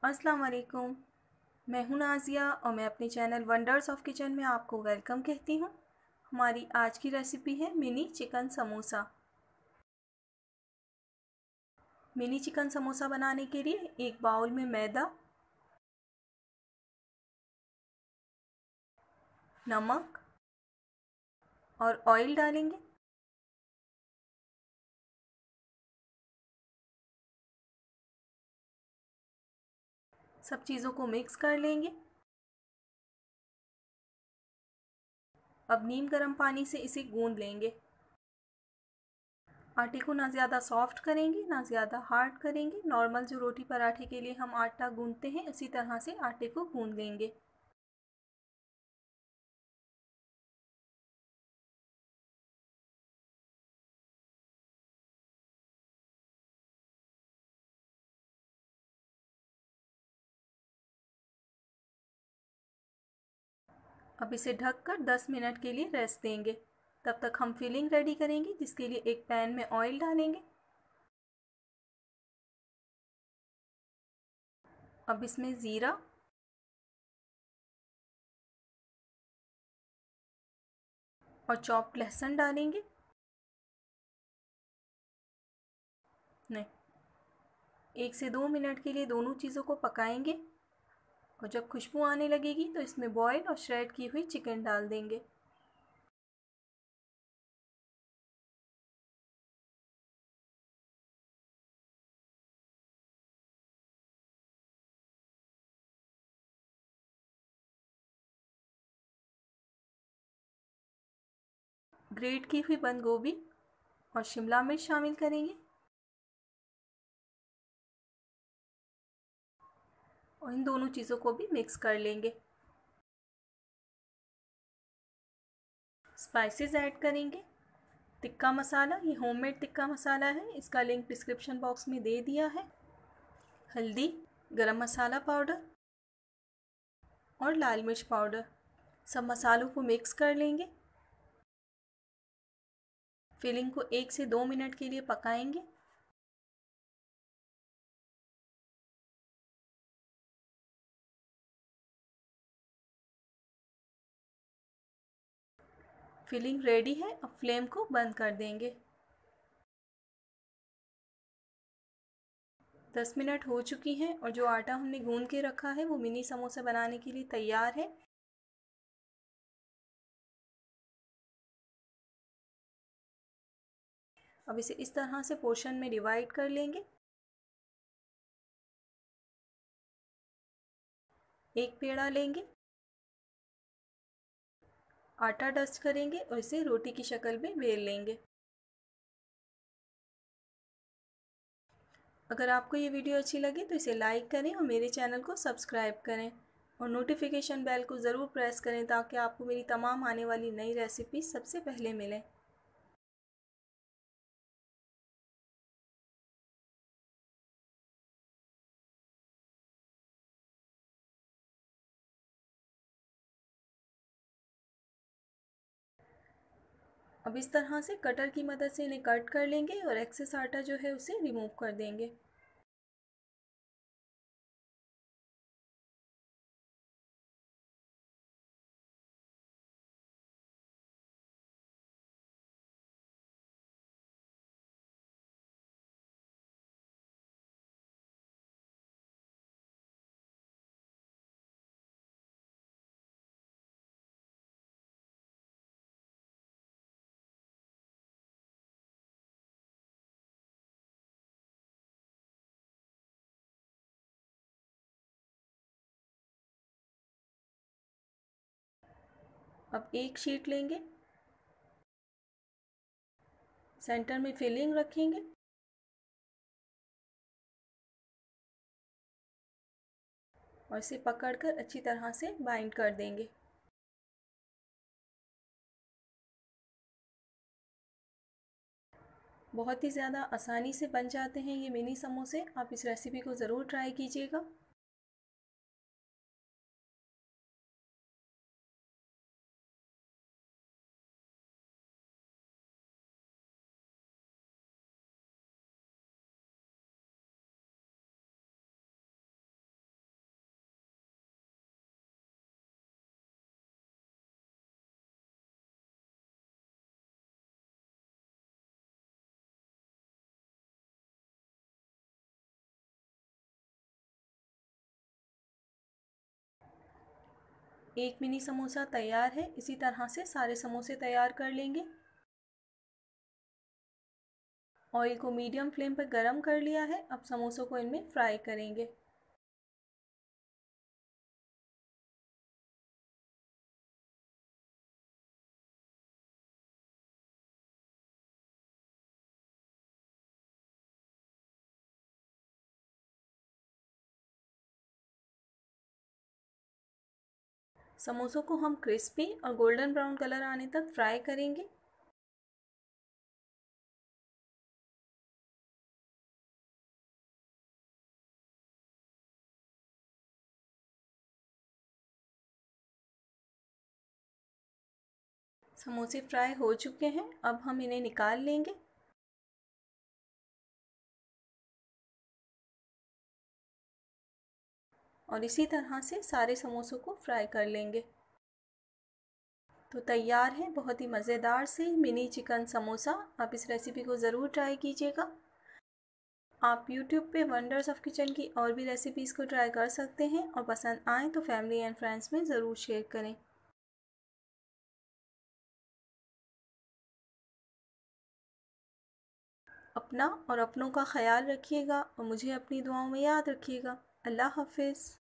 अस्सलाम वालेकुम। मैं हूं नाज़िया और मैं अपने चैनल वंडर्स ऑफ किचन में आपको वेलकम कहती हूं। हमारी आज की रेसिपी है mini chicken samosa. Mini chicken samosa बनाने के लिए एक बाउल में मैदा, नमक और ऑयल डालेंगे। सब चीज़ों को मिक्स कर लेंगे। अब नीम गर्म पानी से इसे गूंद लेंगे। आटे को ना ज़्यादा सॉफ्ट करेंगे ना ज़्यादा हार्ड करेंगे। नॉर्मल जो रोटी पराठे के लिए हम आटा गूंदते हैं उसी तरह से आटे को गूंद लेंगे। अब इसे ढककर 10 मिनट के लिए रेस्ट देंगे। तब तक हम फिलिंग रेडी करेंगे, जिसके लिए एक पैन में ऑयल डालेंगे। अब इसमें ज़ीरा और चॉप्ड लहसुन डालेंगे। नहीं, 1 से 2 मिनट के लिए दोनों चीज़ों को पकाएंगे और जब खुशबू आने लगेगी तो इसमें बॉयल और श्रेड की हुई चिकन डाल देंगे। ग्रेट की हुई बंद गोभी और शिमला मिर्च शामिल करेंगे और इन दोनों चीज़ों को भी मिक्स कर लेंगे। स्पाइसेस ऐड करेंगे। टिक्का मसाला, ये होममेड टिक्का मसाला है, इसका लिंक डिस्क्रिप्शन बॉक्स में दे दिया है। हल्दी, गरम मसाला पाउडर और लाल मिर्च पाउडर। सब मसालों को मिक्स कर लेंगे। फिलिंग को 1 से 2 मिनट के लिए पकाएंगे। फिलिंग रेडी है, अब फ्लेम को बंद कर देंगे। 10 मिनट हो चुकी हैं और जो आटा हमने गूंद के रखा है वो मिनी समोसा बनाने के लिए तैयार है। अब इसे इस तरह से पोर्शन में डिवाइड कर लेंगे। एक पेड़ा लेंगे, आटा डस्ट करेंगे और इसे रोटी की शक्ल में बेल लेंगे। अगर आपको ये वीडियो अच्छी लगे तो इसे लाइक करें और मेरे चैनल को सब्सक्राइब करें और नोटिफिकेशन बेल को ज़रूर प्रेस करें ताकि आपको मेरी तमाम आने वाली नई रेसिपी सबसे पहले मिलें। अब इस तरह से कटर की मदद से इन्हें कट कर लेंगे और एक्सेस आटा जो है उसे रिमूव कर देंगे। अब एक शीट लेंगे, सेंटर में फिलिंग रखेंगे और इसे पकड़कर अच्छी तरह से बाइंड कर देंगे। बहुत ही ज़्यादा आसानी से बन जाते हैं ये मिनी समोसे। आप इस रेसिपी को ज़रूर ट्राई कीजिएगा। एक मिनी समोसा तैयार है। इसी तरह से सारे समोसे तैयार कर लेंगे। ऑयल को मीडियम फ्लेम पर गरम कर लिया है। अब समोसों को इनमें फ्राई करेंगे। समोसों को हम क्रिस्पी और गोल्डन ब्राउन कलर आने तक फ्राई करेंगे। समोसे फ्राई हो चुके हैं। अब हम इन्हें निकाल लेंगे। और इसी तरह से सारे समोसों को फ्राई कर लेंगे। तो तैयार है बहुत ही मज़ेदार से मिनी चिकन समोसा। आप इस रेसिपी को ज़रूर ट्राई कीजिएगा। आप YouTube पे वंडर्स ऑफ किचन की और भी रेसिपीज़ को ट्राई कर सकते हैं और पसंद आए तो फैमिली एंड फ्रेंड्स में ज़रूर शेयर करें। अपना और अपनों का ख्याल रखिएगा और मुझे अपनी दुआओं में याद रखिएगा। अल्लाह हाफिज़।